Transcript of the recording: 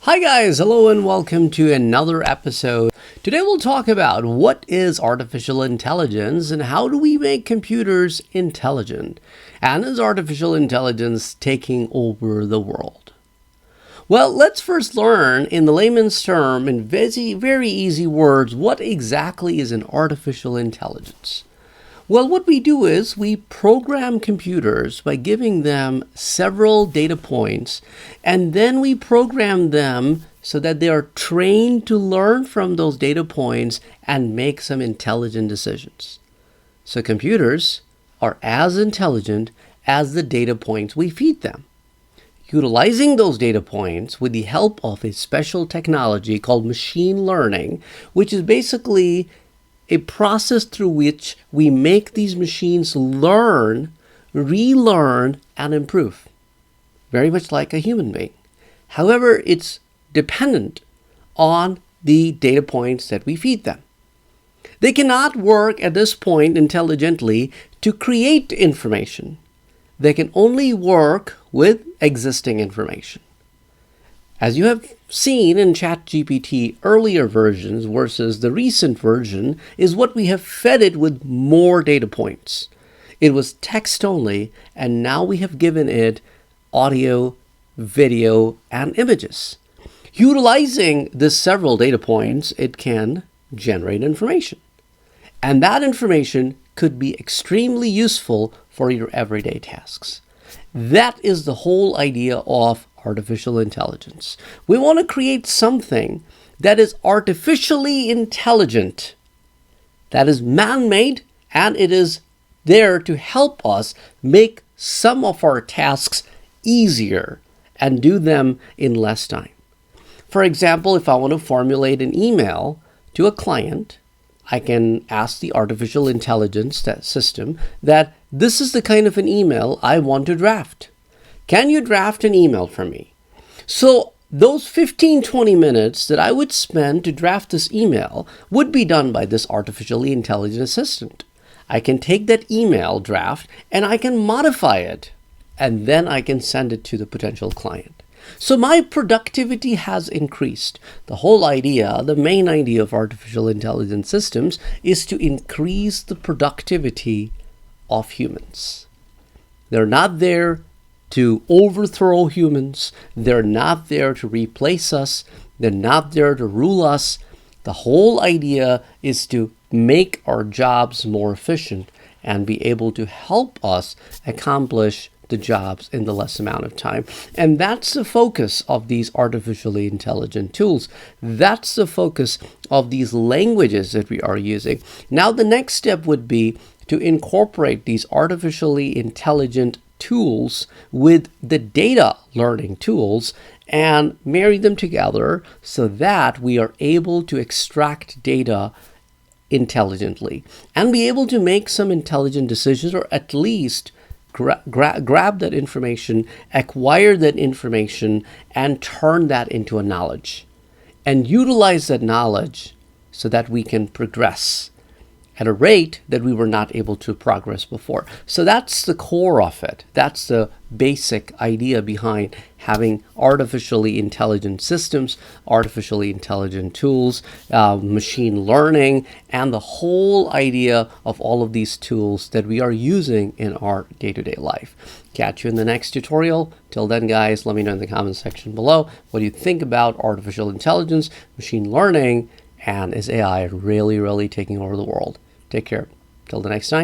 Hi guys, hello and welcome to another episode. Today we'll talk about what is artificial intelligence and how do we make computers intelligent? And is artificial intelligence taking over the world? Well, let's first learn in the layman's term, in very easy words, what exactly is an artificial intelligence? Well, what we do is we program computers by giving them several data points, and then we program them so that they are trained to learn from those data points and make some intelligent decisions. So computers are as intelligent as the data points we feed them. Utilizing those data points with the help of a special technology called machine learning, which is basically a process through which we make these machines learn, relearn, and improve. Very much like a human being. However, it's dependent on the data points that we feed them. They cannot work at this point intelligently to create information. They can only work with existing information. As you have seen in ChatGPT earlier versions versus the recent version is what we have fed it with more data points. It was text only, and now we have given it audio, video, and images. Utilizing these several data points, it can generate information. And that information could be extremely useful for your everyday tasks. That is the whole idea of artificial intelligence. We want to create something that is artificially intelligent, that is man-made, and it is there to help us make some of our tasks easier and do them in less time. For example, if I want to formulate an email to a client, I can ask the artificial intelligence system that this is the kind of an email I want to draft. Can you draft an email for me? So those 15-20 minutes that I would spend to draft this email would be done by this artificially intelligent assistant. I can take that email draft and I can modify it, and then I can send it to the potential client. So my productivity has increased. The whole idea, the main idea of artificial intelligence systems is to increase the productivity of humans. They're not there to overthrow humans. They're not there to replace us. They're not there to rule us. The whole idea is to make our jobs more efficient and be able to help us accomplish the jobs in the less amount of time. And that's the focus of these artificially intelligent tools. That's the focus of these languages that we are using. Now, the next step would be to incorporate these artificially intelligent tools with the data learning tools and marry them together so that we are able to extract data intelligently and be able to make some intelligent decisions, or at least grab that information, acquire that information, and turn that into a knowledge and utilize that knowledge so that we can progress at a rate that we were not able to progress before. So that's the core of it. That's the basic idea behind having artificially intelligent systems, artificially intelligent tools, machine learning, and the whole idea of all of these tools that we are using in our day-to-day life. Catch you in the next tutorial. Till then, guys, let me know in the comment section below what you think about artificial intelligence, machine learning, and is AI really taking over the world? Take care. Till the next time.